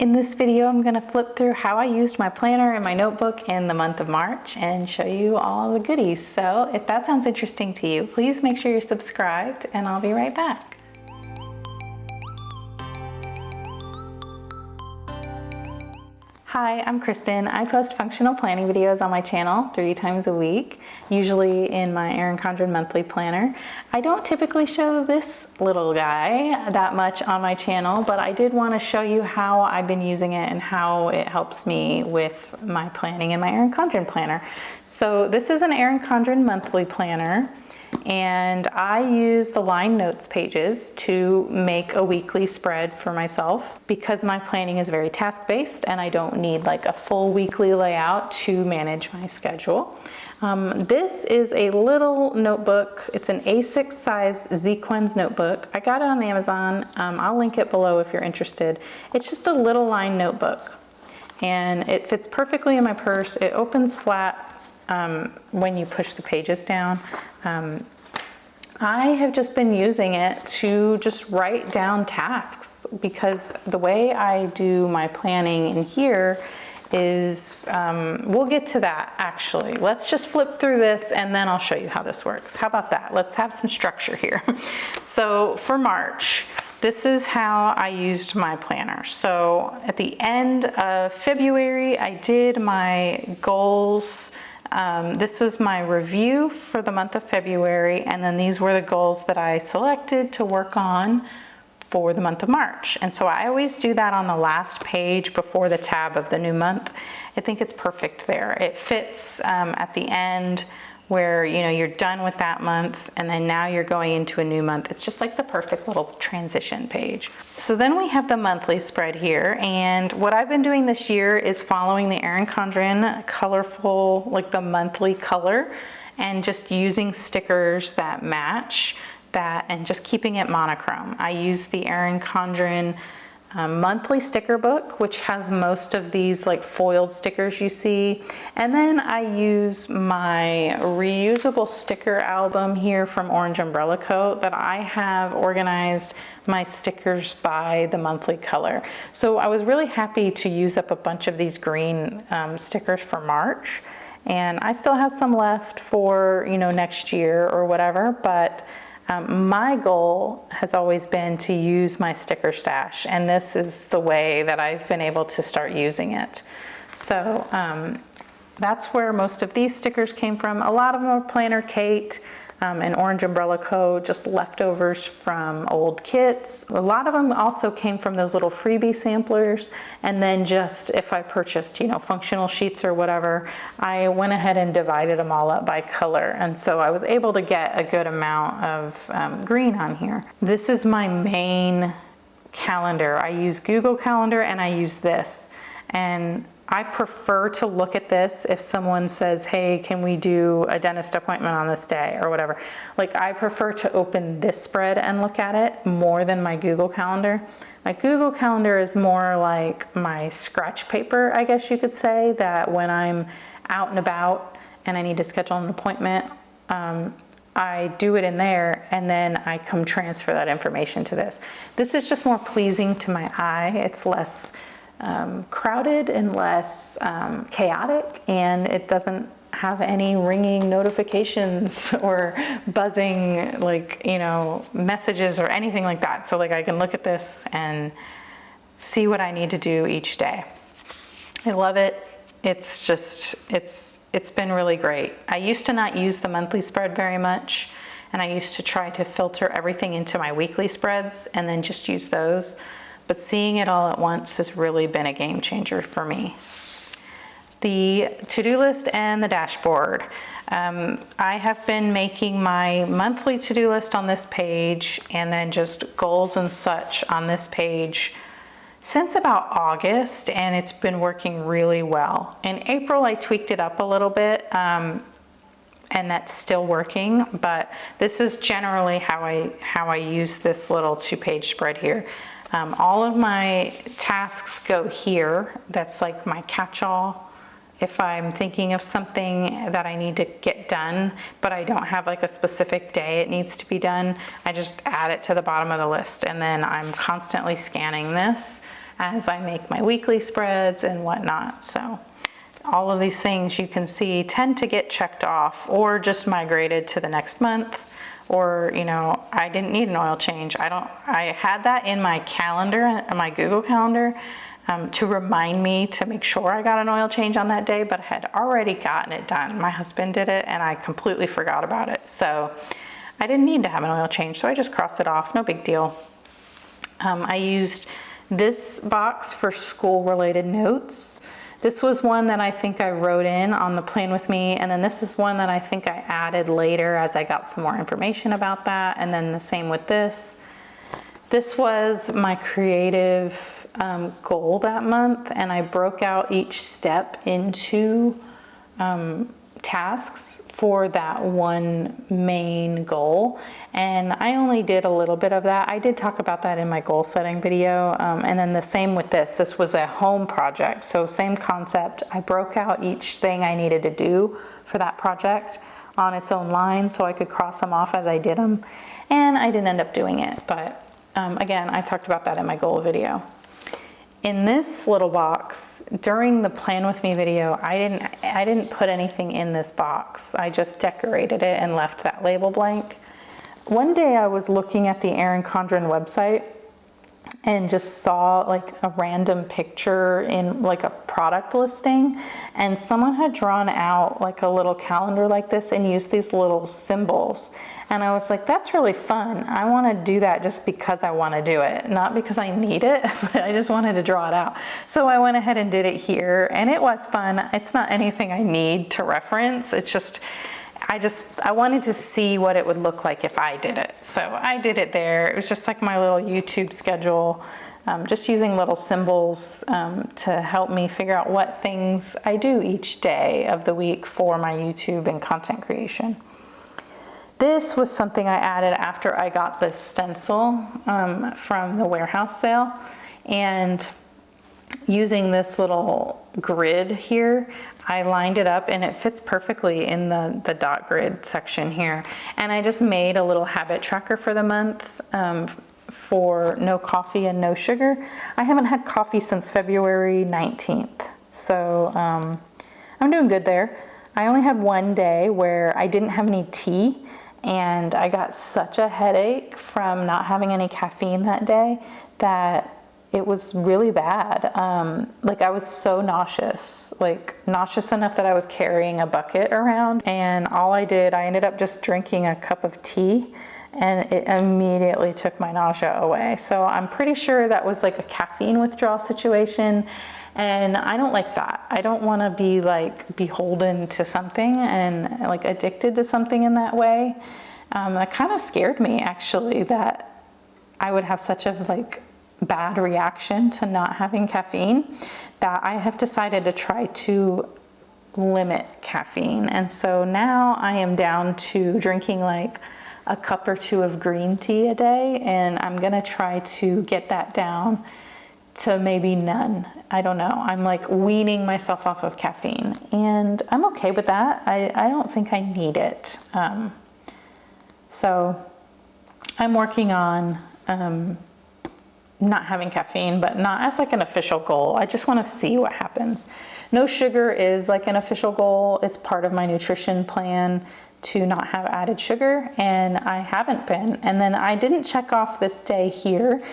In this video, I'm going to flip through how I used my planner and my notebook in the month of March and show you all the goodies. So if that sounds interesting to you, please make sure you're subscribed and I'll be right back. Hi, I'm Kristen. I post functional planning videos on my channel 3 times a week, usually in my Erin Condren Monthly Planner. I don't typically show this little guy that much on my channel, but I did want to show you how I've been using it and how it helps me with my planning in my Erin Condren Planner. So this is an Erin Condren Monthly Planner, and I use the line notes pages to make a weekly spread for myself because my planning is very task-based and I don't need like a full weekly layout to manage my schedule. This is a little notebook. It's an A6 size Zequenz notebook. I got it on Amazon. I'll link it below if you're interested. It's just a little line notebook and it fits perfectly in my purse. It opens flat when you push the pages down. I have just been using it to just write down tasks because the way I do my planning in here is, we'll get to that actually. Let's just flip through this and then I'll show you how this works. How about that? Let's have some structure here. So for March, this is how I used my planner. So at the end of February, I did my goals. This was my review for the month of February, and then these were the goals that I selected to work on for the month of March. And so I always do that on the last page before the tab of the new month. I think it's perfect there. It fits at the end where you're done with that month and then now you're going into a new month. It's just like the perfect little transition page. So then we have the monthly spread here, and what I've been doing this year is following the Erin Condren colorful, like the monthly color, and just using stickers that match that and just keeping it monochrome. I use the Erin Condren monthly sticker book, which has most of these like foiled stickers you see. And then I use my reusable sticker album here from Orange Umbrella Co. that I have organized my stickers by the monthly color. So I was really happy to use up a bunch of these green stickers for March. And I still have some left for, next year or whatever, but my goal has always been to use my sticker stash, and this is the way that I've been able to start using it. So that's where most of these stickers came from. A lot of them are Planner Kate and Orange Umbrella Co., just leftovers from old kits. A lot of them also came from those little freebie samplers, and then just if I purchased, functional sheets or whatever, I went ahead and divided them all up by color, and so I was able to get a good amount of green on here. This is my main calendar. I use Google Calendar and I use this, and I prefer to look at this if someone says, hey, can we do a dentist appointment on this day or whatever. Like, I prefer to open this spread and look at it more than my Google Calendar. My Google Calendar is more like my scratch paper, I guess you could say, that when I'm out and about and I need to schedule an appointment, I do it in there and then I come transfer that information to this. This is just more pleasing to my eye. It's less crowded and less chaotic, and it doesn't have any ringing notifications or buzzing messages or anything like that. So I can look at this and see what I need to do each day. I love it. It's just, it's been really great. I used to not use the monthly spread very much, and I used to try to filter everything into my weekly spreads and then just use those. But seeing it all at once has really been a game changer for me. The to-do list and the dashboard. I have been making my monthly to-do list on this page and then just goals and such on this page since about August, and it's been working really well. In April, I tweaked it up a little bit, and that's still working, but this is generally how I use this little 2-page spread here. All of my tasks go here. That's like my catch-all. If I'm thinking of something that I need to get done, but I don't have like a specific day it needs to be done, I just add it to the bottom of the list, and then I'm constantly scanning this as I make my weekly spreads and whatnot. So all of these things you can see tend to get checked off or just migrated to the next month, or, you know, I didn't need an oil change. I had that in my calendar, my Google Calendar, to remind me to make sure I got an oil change on that day, but I had already gotten it done. My husband did it and I completely forgot about it. So I didn't need to have an oil change, so I just crossed it off, no big deal. I used this box for school-related notes. This was one that I think I wrote in on the plan with me, and then this is one that I think I added later as I got some more information about that, and then the same with this. This was my creative goal that month, and I broke out each step into tasks for that one main goal, and I only did a little bit of that. I did talk about that in my goal setting video, and then the same with this. This was a home project, so same concept. I broke out each thing I needed to do for that project on its own line so I could cross them off as I did them, and I didn't end up doing it, but again, I talked about that in my goal video. In this little box, during the plan with me video, I didn't put anything in this box. I just decorated it and left that label blank. One day I was looking at the Erin Condren website and just saw like a random picture in like a product listing, and someone had drawn out like a little calendar like this and used these little symbols, and I was like, that's really fun. I want to do that just because I want to do it, not because I need it, but I just wanted to draw it out. So I went ahead and did it here, and it was fun. It's not anything I need to reference. It's just I wanted to see what it would look like if I did it. So I did it there. It was just like my little YouTube schedule, just using little symbols to help me figure out what things I do each day of the week for my YouTube and content creation. This was something I added after I got this stencil from the warehouse sale, and using this little grid here, I lined it up and it fits perfectly in the dot grid section here. And I just made a little habit tracker for the month for no coffee and no sugar. I haven't had coffee since February 19th. So I'm doing good there. I only had one day where I didn't have any tea, and I got such a headache from not having any caffeine that day that it was really bad. Like I was so nauseous, like nauseous enough that I was carrying a bucket around, and I ended up just drinking a cup of tea, and it immediately took my nausea away. So I'm pretty sure that was like a caffeine withdrawal situation, and I don't like that. I don't want to be like beholden to something and like addicted to something in that way. That kind of scared me, actually, that I would have such a like bad reaction to not having caffeine, that I have decided to try to limit caffeine. And so now I am down to drinking like a cup or two of green tea a day, and I'm gonna try to get that down to maybe none. I don't know. I'm like weaning myself off of caffeine, and I'm okay with that. I don't think I need it. So I'm working on not having caffeine, but not as like an official goal. I just want to see what happens. No sugar is like an official goal. It's part of my nutrition plan to not have added sugar, and I haven't been. And then I didn't check off this day here.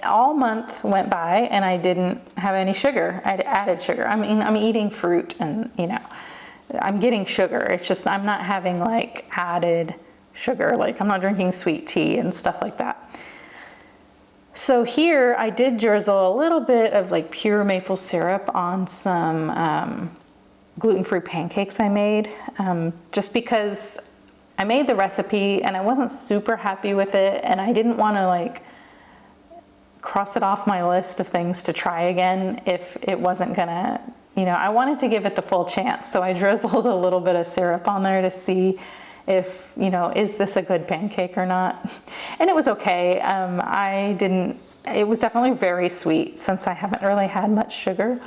All month went by and I didn't have any sugar. I'd added sugar. I mean, I'm eating fruit and, you know, I'm getting sugar. It's just I'm not having like added sugar. Like I'm not drinking sweet tea and stuff like that. So here I did drizzle a little bit of like pure maple syrup on some gluten-free pancakes I made, just because I made the recipe and I wasn't super happy with it, and I didn't want to like cross it off my list of things to try again if it wasn't gonna, you know, I wanted to give it the full chance. So I drizzled a little bit of syrup on there to see if, you know, is this a good pancake or not? And it was okay. It was definitely very sweet since I haven't really had much sugar.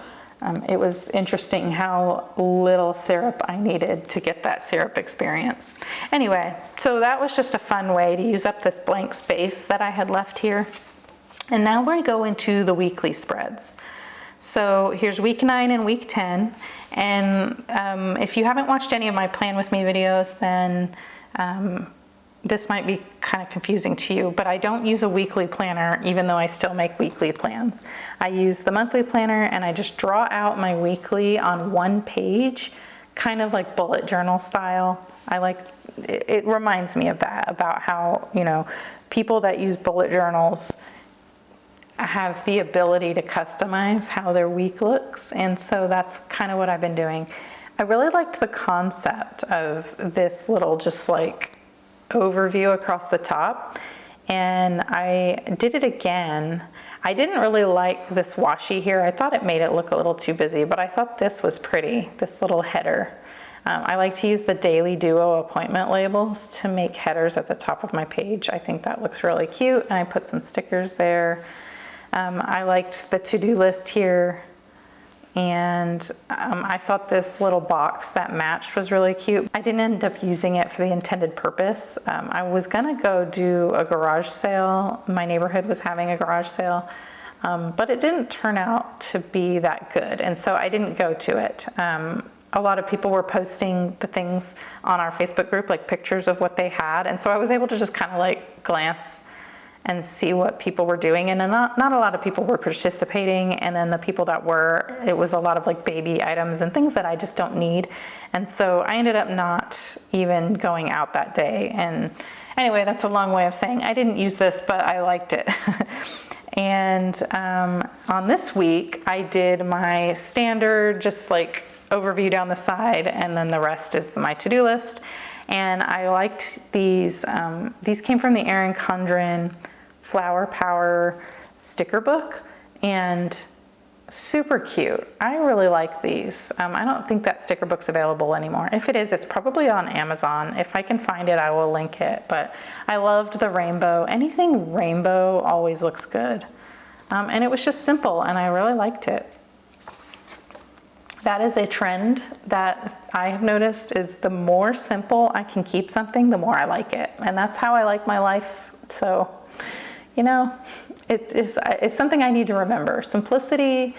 It was interesting how little syrup I needed to get that syrup experience. Anyway, so that was just a fun way to use up this blank space that I had left here. And now we go into the weekly spreads. So here's week 9 and week 10. And if you haven't watched any of my Plan With Me videos, then this might be kind of confusing to you, but I don't use a weekly planner, even though I still make weekly plans. I use the monthly planner and I just draw out my weekly on one page, kind of like bullet journal style. It reminds me of that, about how, you know, people that use bullet journals have the ability to customize how their week looks. And so that's kind of what I've been doing. I really liked the concept of this little just like overview across the top. And I did it again. I didn't really like this washi here. I thought it made it look a little too busy, but I thought this was pretty, this little header. I like to use the Daily Duo appointment labels to make headers at the top of my page. I think that looks really cute, and I put some stickers there. I liked the to-do list here, and I thought this little box that matched was really cute. I didn't end up using it for the intended purpose. I was gonna go do a garage sale. My neighborhood was having a garage sale, but it didn't turn out to be that good, and so I didn't go to it. A lot of people were posting the things on our Facebook group, like pictures of what they had, and so I was able to just kind of like glance and see what people were doing, and not a lot of people were participating, and then the people that were, it was a lot of like baby items and things that I just don't need, and so I ended up not even going out that day. And anyway, that's a long way of saying I didn't use this, but I liked it. And on this week, I did my standard, just like overview down the side, and then the rest is my to-do list. And I liked these. These came from the Erin Condren Flower Power sticker book, and super cute. I really like these. I don't think that sticker book's available anymore. If it is, it's probably on Amazon. If I can find it, I will link it. But I loved the rainbow. Anything rainbow always looks good. And it was just simple, and I really liked it. That is a trend that I have noticed, is the more simple I can keep something, the more I like it. And that's how I like my life. So, you know, it's something I need to remember. Simplicity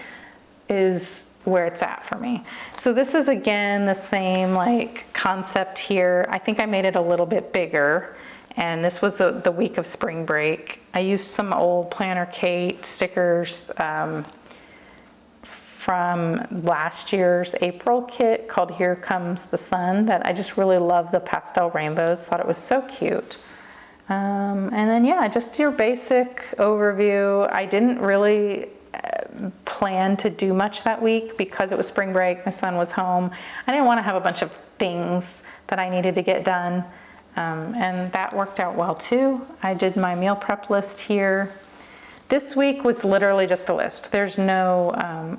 is where it's at for me. So this is again the same like concept here. I think I made it a little bit bigger, and this was the week of spring break. I used some old Planner Kate stickers from last year's April kit called Here Comes the Sun, that I just really love the pastel rainbows, thought it was so cute. And then yeah, just your basic overview. I didn't really plan to do much that week because it was spring break, my son was home. I didn't want to have a bunch of things that I needed to get done, and that worked out well too. I did my meal prep list here. This week was literally just a list. There's no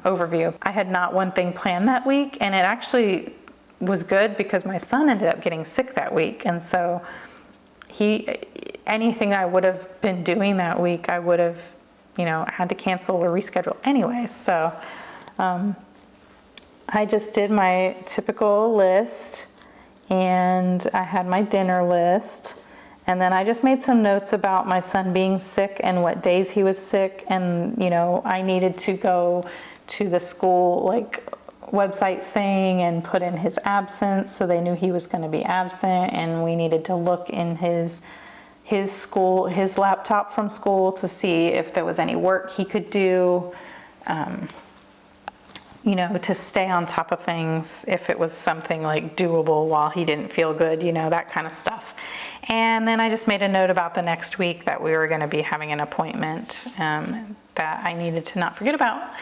overview. I had not one thing planned that week, and it actually was good because my son ended up getting sick that week, and so anything I would have been doing that week, I would have, you know, had to cancel or reschedule anyway. So I just did my typical list, and I had my dinner list. And then I just made some notes about my son being sick and what days he was sick. And, you know, I needed to go to the school like website thing and put in his absence, so they knew he was going to be absent. And we needed to look in his laptop from school to see if there was any work he could do, you know, to stay on top of things, if it was something like doable while he didn't feel good, you know, that kind of stuff. And then I just made a note about the next week that we were going to be having an appointment that I needed to not forget about.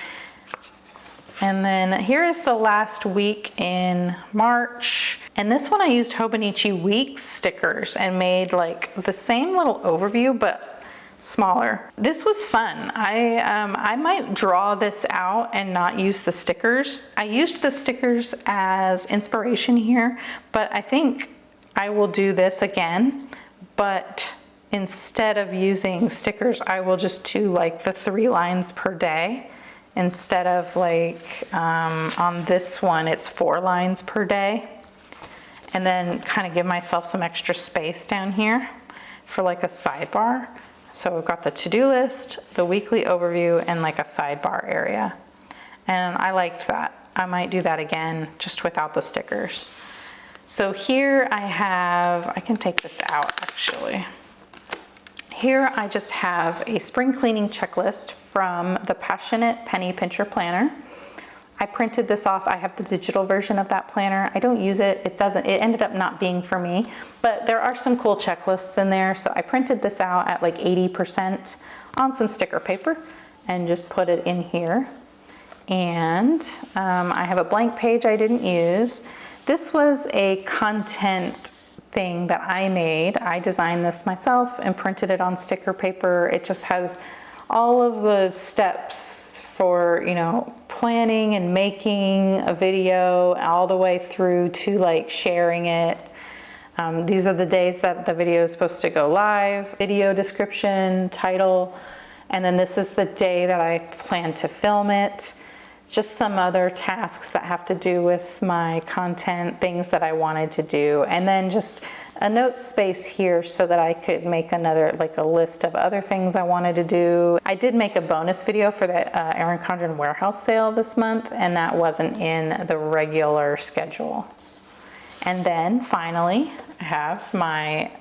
And then here is the last week in March. And this one I used Hobonichi Weeks stickers and made like the same little overview, but smaller. This was fun. I might draw this out and not use the stickers. I used the stickers as inspiration here, but I think I will do this again, but instead of using stickers, I will just do like the 3 lines per day. Instead of like, on this one, it's 4 lines per day. And then kind of give myself some extra space down here for like a sidebar. So we've got the to-do list, the weekly overview, and like a sidebar area. And I liked that. I might do that again, just without the stickers. So here I can take this out actually. Here I just have a spring cleaning checklist from the Passionate Penny Pincher Planner. I printed this off. I have the digital version of that planner. I don't use it. It ended up not being for me, but there are some cool checklists in there. So I printed this out at like 80% on some sticker paper and just put it in here. And I have a blank page I didn't use. This was a content thing that I made. I designed this myself and printed it on sticker paper. It just has all of the steps for, you know, planning and making a video all the way through to like sharing it. These are the days that the video is supposed to go live, video description, title, and then this is the day that I plan to film it. Just some other tasks that have to do with my content, things that I wanted to do, and then just a note space here so that I could make another, like a list of other things I wanted to do. I did make a bonus video for the Erin Condren warehouse sale this month, and that wasn't in the regular schedule. And then finally, I have my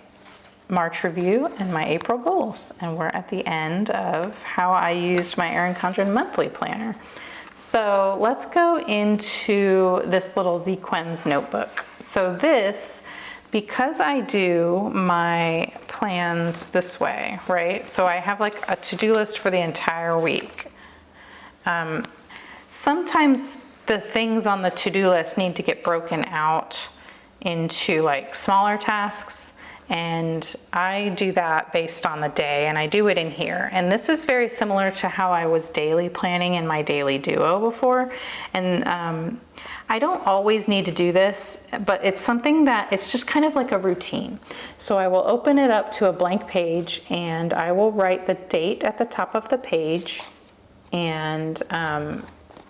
March review and my April goals, and we're at the end of how I used my Erin Condren Monthly Planner. So let's go into this little Zequenz notebook. So this, because I do my plans this way, right? So I have like a to-do list for the entire week. Sometimes the things on the to-do list need to get broken out into like smaller tasks. And I do that based on the day, and I do it in here. And this is very similar to how I was daily planning in my daily duo before. And I don't always need to do this, but it's something that it's just kind of like a routine. So I will open it up to a blank page, and I will write the date at the top of the page, and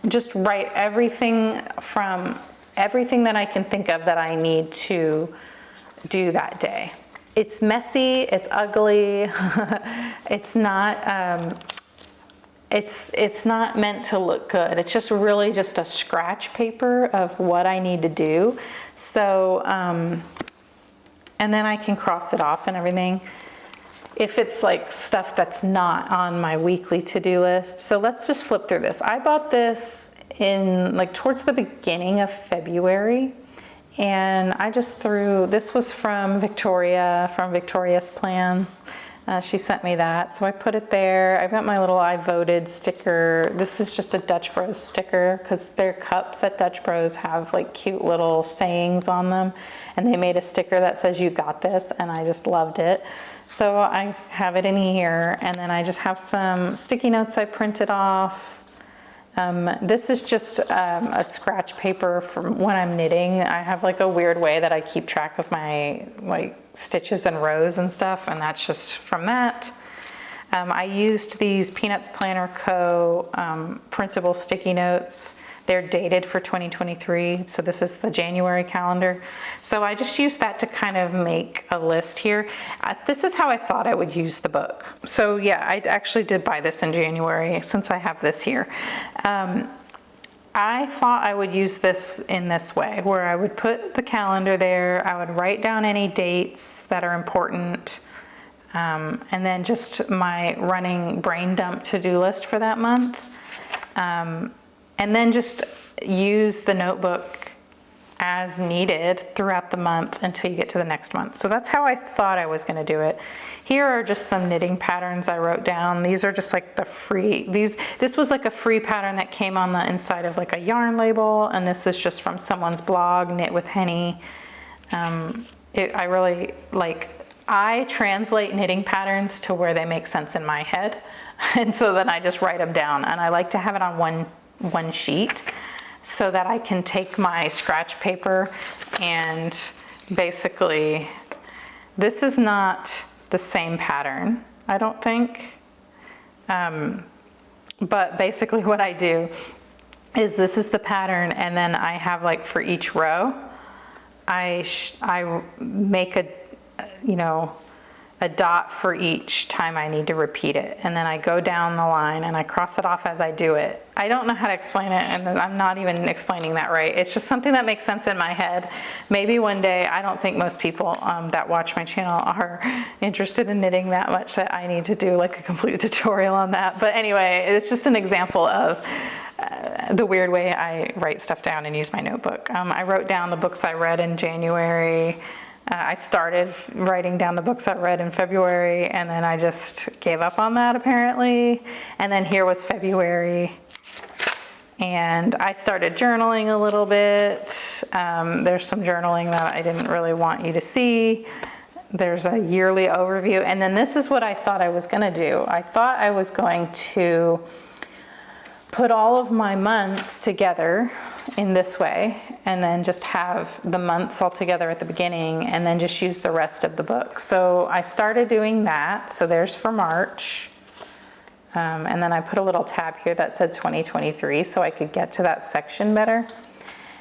just write everything that I can think of that I need to do that day. It's messy, it's ugly, it's not meant to look good. It's just really just a scratch paper of what I need to do. So, and then I can cross it off and everything if it's like stuff that's not on my weekly to-do list. So let's just flip through this. I bought this in like towards the beginning of February. And I just this was from Victoria, from Victoria's Plans. She sent me that, so I put it there. I've got my little I voted sticker. This is just a Dutch Bros sticker because their cups at Dutch Bros have like cute little sayings on them. And they made a sticker that says, "You got this," and I just loved it. So I have it in here, and then I just have some sticky notes I printed off. This is just a scratch paper from when I'm knitting. I have like a weird way that I keep track of my like stitches and rows and stuff, and that's just from that. I used these Peanuts Planner Co. printable sticky notes. They're dated for 2023, so this is the January calendar. So I just used that to kind of make a list here. This is how I thought I would use the book. So yeah, I actually did buy this in January since I have this here. I thought I would use this in this way, where I would put the calendar there, I would write down any dates that are important, and then just my running brain dump to-do list for that month. And then just use the notebook as needed throughout the month until you get to the next month. So that's how I thought I was going to do it. Here are just some knitting patterns I wrote down. These are just like the free, this was like a free pattern that came on the inside of like a yarn label, and this is just from someone's blog, Knit with Henny. I really like, I translate knitting patterns to where they make sense in my head. And so then I just write them down, and I like to have it on one sheet so that I can take my scratch paper and basically, this is not the same pattern, I don't think. But basically what I do is this is the pattern, and then I have like for each row, I make a a dot for each time I need to repeat it. And then I go down the line and I cross it off as I do it. I don't know how to explain it, and I'm not even explaining that right. It's just something that makes sense in my head. Maybe one day, I don't think most people that watch my channel are interested in knitting that much that I need to do like a complete tutorial on that. But anyway, it's just an example of the weird way I write stuff down and use my notebook. I wrote down the books I read in January. I started writing down the books I read in February, and then I just gave up on that apparently. And then here was February, and I started journaling a little bit. There's some journaling that I didn't really want you to see. There's a yearly overview, and then this is what I thought I was gonna do. I thought I was going to put all of my months together in this way, and then just have the months all together at the beginning, and then just use the rest of the book. So I started doing that. So there's for March. And then I put a little tab here that said 2023 so I could get to that section better.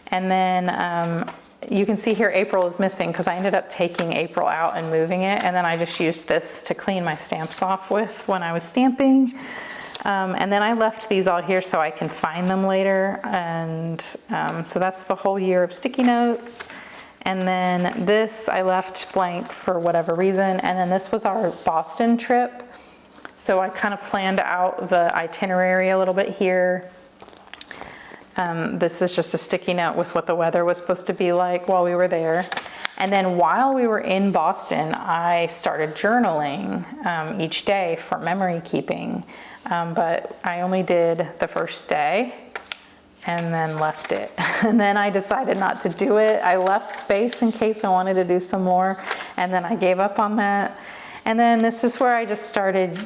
And then you can see here April is missing because I ended up taking April out and moving it. And then I just used this to clean my stamps off with when I was stamping. And then I left these all here so I can find them later. And so that's the whole year of sticky notes. And then this I left blank for whatever reason. And then this was our Boston trip. So I kind of planned out the itinerary a little bit here. This is just a sticky note with what the weather was supposed to be like while we were there. And then while we were in Boston, I started journaling each day for memory keeping. But I only did the first day and then left it. And then I decided not to do it. I left space in case I wanted to do some more. And then I gave up on that. And then this is where I just started.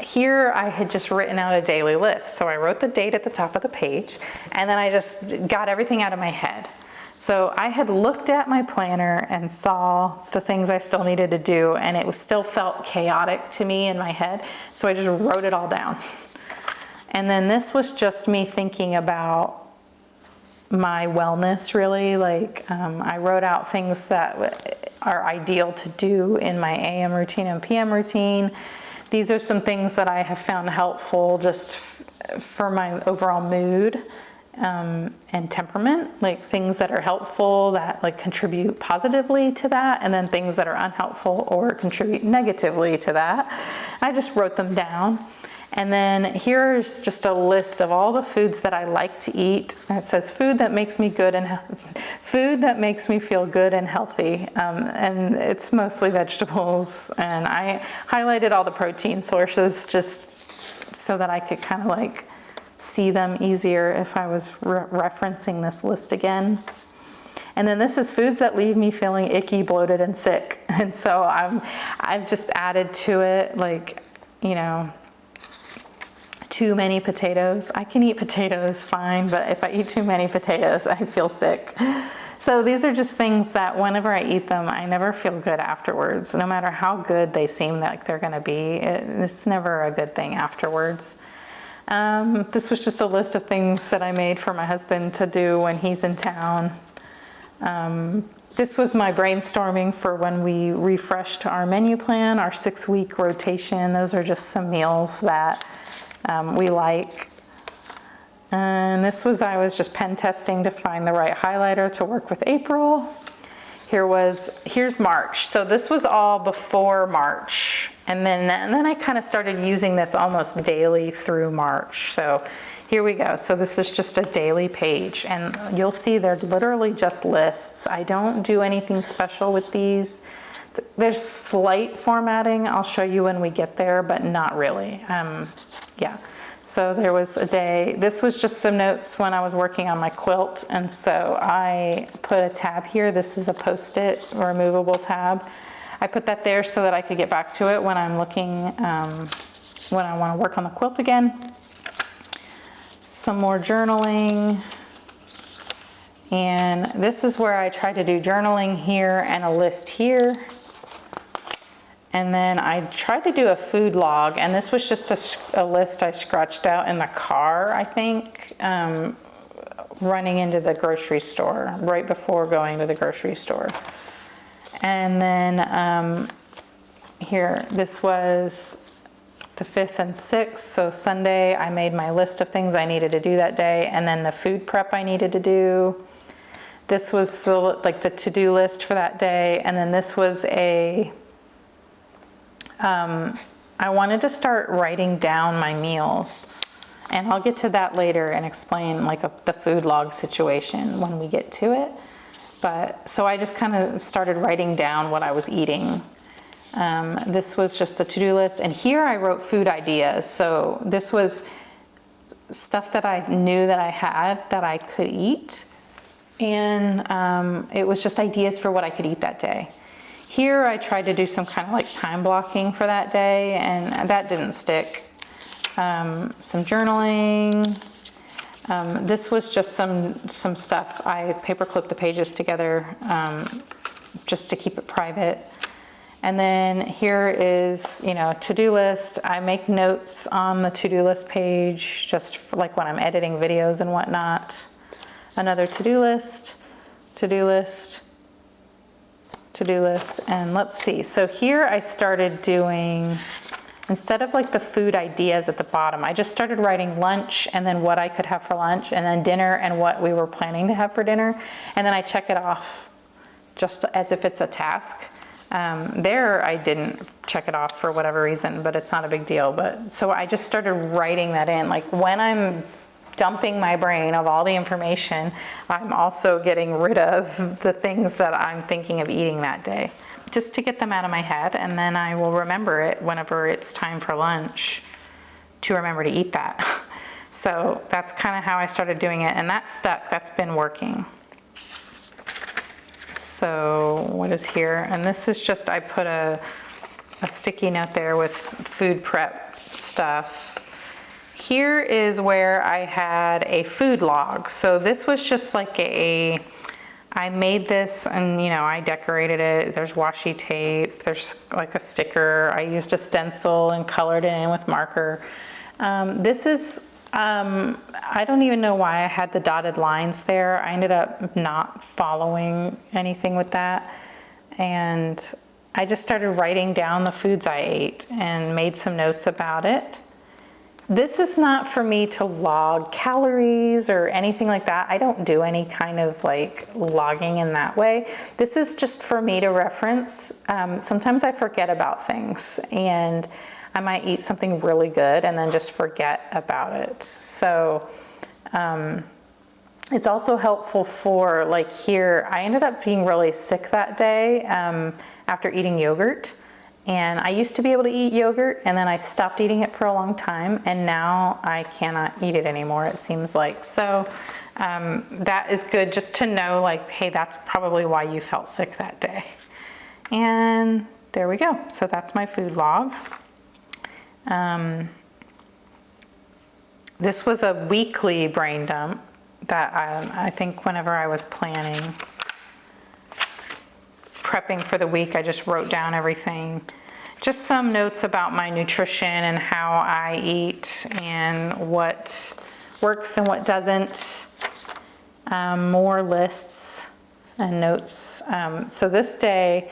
Here I had just written out a daily list. So I wrote the date at the top of the page, and then I just got everything out of my head. So I had looked at my planner and saw the things I still needed to do, and it was still felt chaotic to me in my head. So I just wrote it all down. And then this was just me thinking about my wellness, really. Like I wrote out things that are ideal to do in my AM routine and PM routine. These are some things that I have found helpful just for my overall mood and temperament, like things that are helpful that like contribute positively to that, and then things that are unhelpful or contribute negatively to that. I just wrote them down. And then here's just a list of all the foods that I like to eat. And it says food that makes me good and food that makes me feel good and healthy. And it's mostly vegetables. And I highlighted all the protein sources just so that I could kind of like see them easier if I was referencing this list again. And then this is foods that leave me feeling icky, bloated, and sick. And so I've just added to it, like, you know, too many potatoes. I can eat potatoes fine, but if I eat too many potatoes, I feel sick. So these are just things that whenever I eat them, I never feel good afterwards. No matter how good they seem like they're gonna be, it's never a good thing afterwards. This was just a list of things that I made for my husband to do when he's in town. This was my brainstorming for when we refreshed our menu plan, our 6-week rotation. Those are just some meals that we like. And this was, I was just pen testing to find the right highlighter to work with April. Here's March. So this was all before March. And then I kind of started using this almost daily through March. So here we go. So this is just a daily page, and you'll see they're literally just lists. I don't do anything special with these. There's slight formatting, I'll show you when we get there, but not really. Yeah, so there was a day, this was just some notes when I was working on my quilt, and so I put a tab here. This is a Post-it removable tab. I put that there so that I could get back to it when I'm looking, when I want to work on the quilt again. Some more journaling. And this is where I tried to do journaling here and a list here. And then I tried to do a food log, and this was just a list I scratched out in the car, I think, running into the grocery store, right before going to the grocery store. And then here, this was the 5th and 6th. So Sunday, I made my list of things I needed to do that day, and then the food prep I needed to do. This was the to-do list for that day, and then this was I wanted to start writing down my meals, and I'll get to that later and explain the food log situation when we get to it. But so I just kind of started writing down what I was eating. This was just the to-do list, and here I wrote food ideas. So this was stuff that I knew that I had that I could eat, and it was just ideas for what I could eat that day. Here I tried to do some kind of time blocking for that day, and that didn't stick. Some journaling. This was just some stuff. I paper clipped the pages together just to keep it private. And then here is, to-do list. I make notes on the to-do list page just for when I'm editing videos and whatnot. Another to-do list, to-do list, to-do list. And let's see. So here I started doing, instead of the food ideas at the bottom, I just started writing lunch and then what I could have for lunch, and then dinner and what we were planning to have for dinner. And then I check it off just as if it's a task. There I didn't check it off for whatever reason, but it's not a big deal. But so I just started writing that in. When I'm dumping my brain of all the information, I'm also getting rid of the things that I'm thinking of eating that day, just to get them out of my head, and then I will remember it whenever it's time for lunch to remember to eat that. So that's kind of how I started doing it, and that stuck. That's been working. So what is here? And this is just, I put a sticky note there with food prep stuff. Here is where I had a food log. So this was just I made this, and I decorated it. There's washi tape, there's a sticker. I used a stencil and colored it in with marker. This is, I don't even know why I had the dotted lines there. I ended up not following anything with that. And I just started writing down the foods I ate and made some notes about it. This is not for me to log calories or anything like that. I don't do any kind of logging in that way. This is just for me to reference. Sometimes I forget about things, and I might eat something really good and then just forget about it. So it's also helpful for here, I ended up being really sick that day after eating yogurt. And I used to be able to eat yogurt, and then I stopped eating it for a long time, and now I cannot eat it anymore, it seems like. So that is good just to know, hey, that's probably why you felt sick that day. And there we go. So that's my food log. This was a weekly brain dump that I think whenever I was prepping for the week, I just wrote down everything. Just some notes about my nutrition and how I eat and what works and what doesn't. More lists and notes. So this day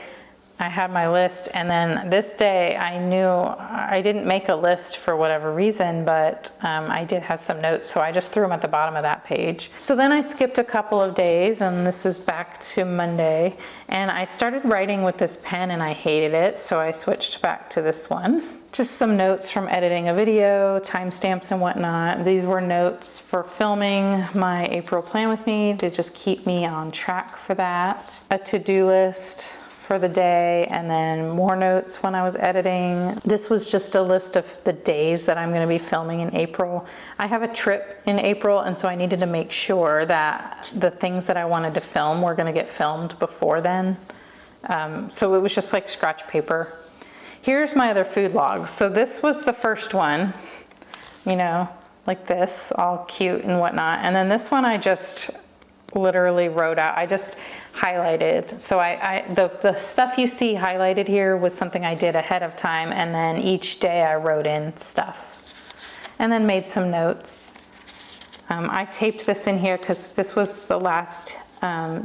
I had my list, and then this day I knew I didn't make a list for whatever reason, but I did have some notes, so I just threw them at the bottom of that page. So then I skipped a couple of days, and this is back to Monday, and I started writing with this pen and I hated it, so I switched back to this one. Just some notes from editing a video, timestamps and whatnot. These were notes for filming my April plan with me to just keep me on track for that. A to-do list for the day, and then more notes when I was editing. This was just a list of the days that I'm going to be filming in April. I have a trip in April, and so I needed to make sure that the things that I wanted to film were going to get filmed before then. So it was just scratch paper. Here's my other food logs. So this was the first one, like this, all cute and whatnot. And then this one I just literally wrote out. I just highlighted. So the stuff you see highlighted here was something I did ahead of time, and then each day I wrote in stuff and then made some notes. I taped this in here because this was the last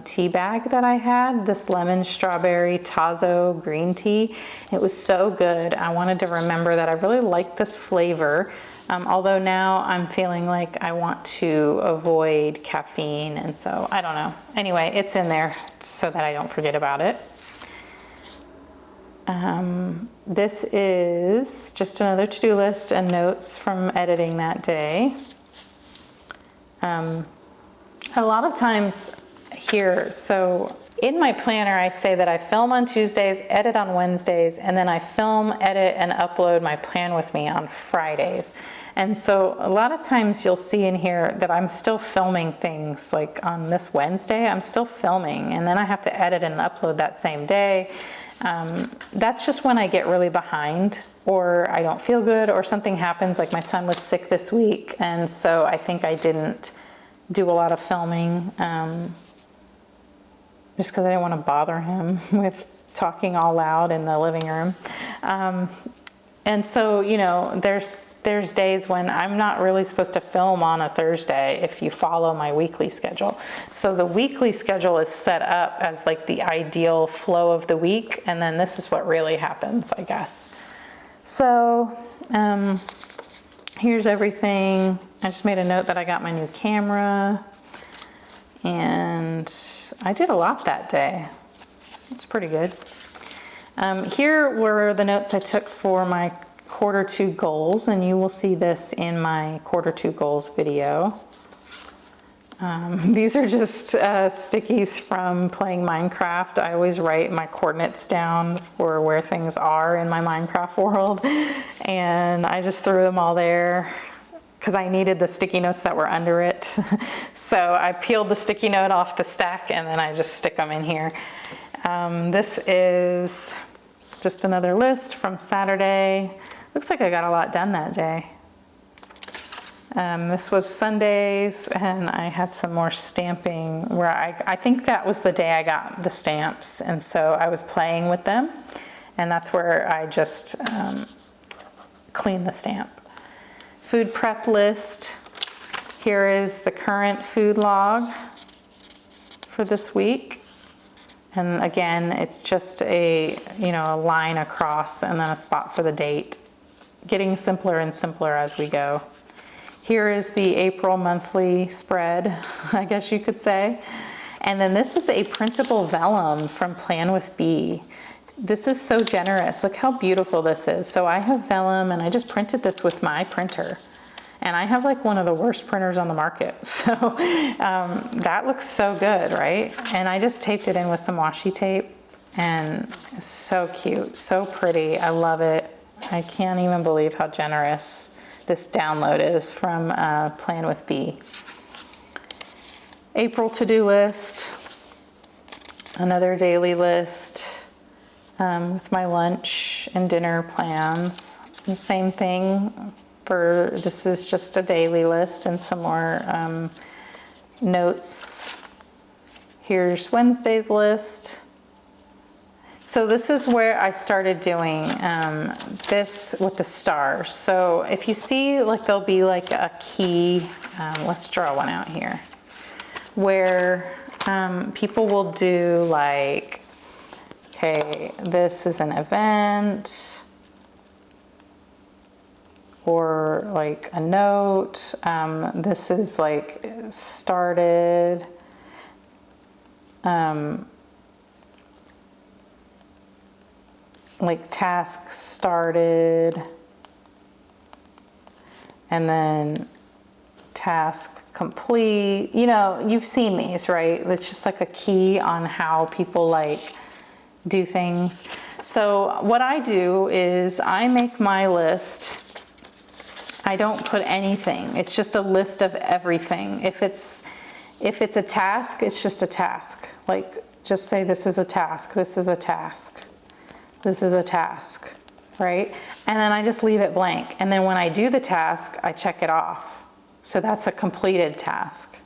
tea bag that I had, this lemon strawberry Tazo green tea. It was so good. I wanted to remember that I really like this flavor. Although now I'm feeling like I want to avoid caffeine, and so I don't know. Anyway, it's in there so that I don't forget about it. This is just another to-do list and notes from editing that day. A lot of times here, so in my planner I say that I film on Tuesdays, edit on Wednesdays, and then I film, edit, and upload my plan with me on Fridays. And so a lot of times you'll see in here that I'm still filming things, like on this Wednesday I'm still filming, and then I have to edit and upload that same day. That's just when I get really behind, or I don't feel good, or something happens, like my son was sick this week, and so I think I didn't do a lot of filming, just because I didn't want to bother him with talking all loud in the living room. And so, you know, there's days when I'm not really supposed to film on a Thursday if you follow my weekly schedule. So the weekly schedule is set up as like the ideal flow of the week, and then this is what really happens, I guess. So here's everything. I just made a note that I got my new camera, and I did a lot that day. It's pretty good. Here were the notes I took for my Q2 goals, and you will see this in my Q2 goals video. These are just stickies from playing Minecraft. I always write my coordinates down for where things are in my Minecraft world, and I just threw them all there because I needed the sticky notes that were under it. So I peeled the sticky note off the stack, and then I just stick them in here. This is just another list from Saturday. Looks like I got a lot done that day. This was Sundays, and I had some more stamping where I think that was the day I got the stamps, and so I was playing with them, and that's where I just cleaned the stamp. Food prep list. Here is the current food log for this week. And again, it's just a line across and then a spot for the date. Getting simpler and simpler as we go. Here is the April monthly spread, I guess you could say. And then this is a printable vellum from Plan with B. This is so generous. Look how beautiful this is. So I have vellum, and I just printed this with my printer. And I have like one of the worst printers on the market. So that looks so good, right? And I just taped it in with some washi tape, and it's so cute, so pretty. I love it. I can't even believe how generous this download is from Plan with B. April to-do list, another daily list with my lunch and dinner plans. The same thing. This is just a daily list and some more notes. Here's Wednesday's list. So this is where I started doing this with the stars. So if you see, like, there'll be like a key, let's draw one out here, where people will do like, okay, this is an event, or like a note. This is like started. Like task started, and then task complete. You know, you've seen these, right? It's just like a key on how people like do things. So what I do is I make my list. I don't put anything. It's just a list of everything. If it's a task, it's just a task. Like, just say this is a task, this is a task, this is a task, right? And then I just leave it blank. And then when I do the task, I check it off. So that's a completed task.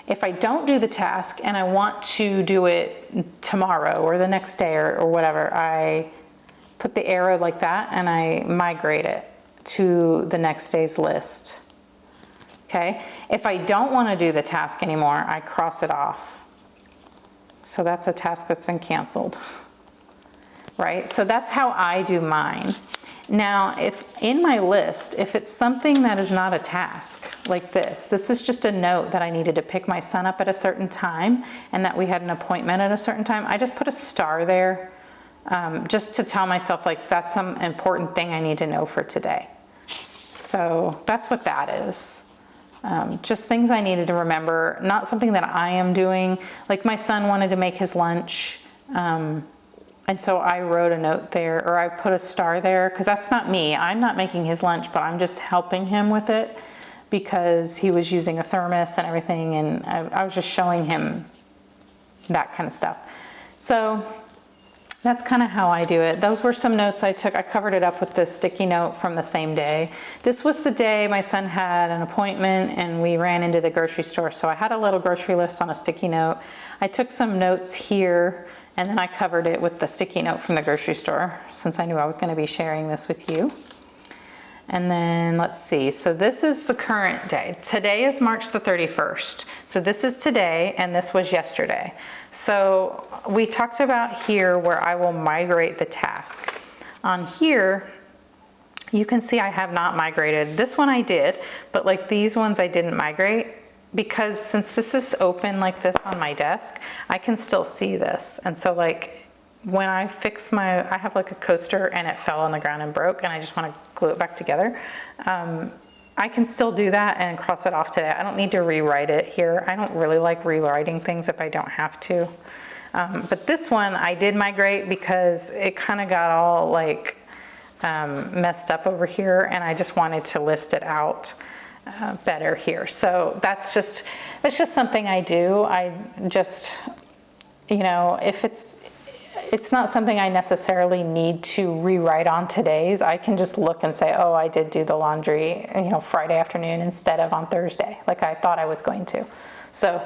If I don't do the task and I want to do it tomorrow or the next day or whatever, I put the arrow like that and I migrate it to the next day's list. okay? If I don't want to do the task anymore, I cross it off. So that's a task that's been canceled, right? So that's how I do mine. Now, if in my list, if it's something that is not a task, like this is just a note that I needed to pick my son up at a certain time and that we had an appointment at a certain time, I just put a star there just to tell myself like that's some important thing I need to know for today. So that's what that is. Just things I needed to remember, not something that I am doing. Like my son wanted to make his lunch. And so I wrote a note there, or I put a star there, because that's not me. I'm not making his lunch, but I'm just helping him with it because he was using a thermos and everything, and I was just showing him that kind of stuff. So that's kind of how I do it. Those were some notes I took. I covered it up with this sticky note from the same day. This was the day my son had an appointment and we ran into the grocery store. So I had a little grocery list on a sticky note. I took some notes here and then I covered it with the sticky note from the grocery store since I knew I was going to be sharing this with you. And then let's see, so this is the current day. Today is March the 31st. So this is today and this was yesterday. So we talked about here where I will migrate the task. On here, you can see I have not migrated. This one I did, but like these ones I didn't migrate because since this is open like this on my desk, I can still see this. And so like when I fix I have like a coaster and it fell on the ground and broke and I just want to glue it back together. I can still do that and cross it off today. I don't need to rewrite it here. I don't really like rewriting things if I don't have to. But this one I did migrate because it kind of got all like messed up over here and I just wanted to list it out better here. So that's just something I do. I just, you know, if it's not something I necessarily need to rewrite on today's. I can just look and say, oh, I did do the laundry, you know, Friday afternoon instead of on Thursday, like I thought I was going to. So,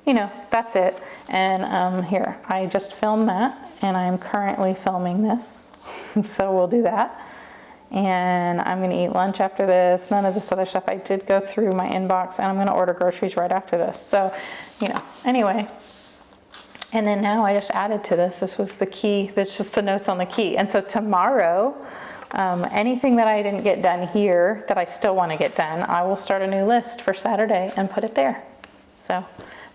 you know, that's it. And here, I just filmed that and I'm currently filming this. So we'll do that. And I'm going to eat lunch after this. None of this other stuff. I did go through my inbox and I'm going to order groceries right after this. So, you know, anyway. And then now I just added to this. This was the key. That's just the notes on the key. And so tomorrow, anything that I didn't get done here that I still want to get done, I will start a new list for Saturday and put it there. So,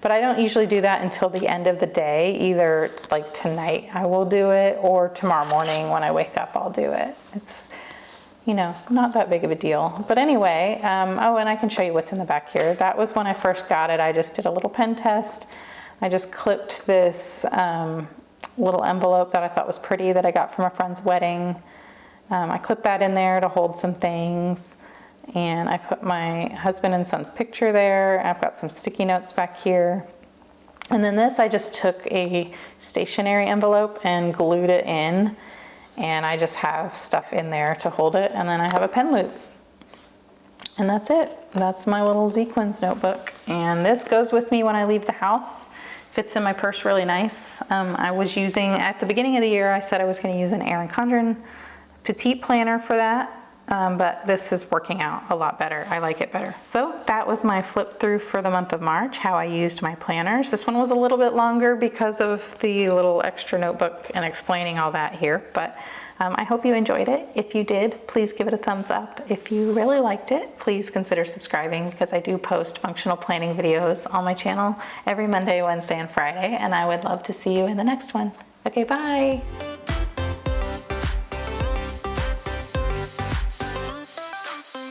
but I don't usually do that until the end of the day. Either like tonight I will do it or tomorrow morning when I wake up I'll do it. It's, you know, not that big of a deal. But anyway, oh, and I can show you what's in the back here. That was when I first got it. I just did a little pen test. I just clipped this little envelope that I thought was pretty that I got from a friend's wedding. I clipped that in there to hold some things. And I put my husband and son's picture there. I've got some sticky notes back here. And then this, I just took a stationery envelope and glued it in. And I just have stuff in there to hold it. And then I have a pen loop. And that's it. That's my little Zequenz notebook. And this goes with me when I leave the house. Fits in my purse really nice. I was using, at the beginning of the year, I said I was going to use an Erin Condren Petite Planner for that, but this is working out a lot better. I like it better. So that was my flip through for the month of March, how I used my planners. This one was a little bit longer because of the little extra notebook and explaining all that here, but I hope you enjoyed it. If you did, please give it a thumbs up. If you really liked it, please consider subscribing because I do post functional planning videos on my channel every Monday, Wednesday, and Friday, and I would love to see you in the next one. Okay, bye.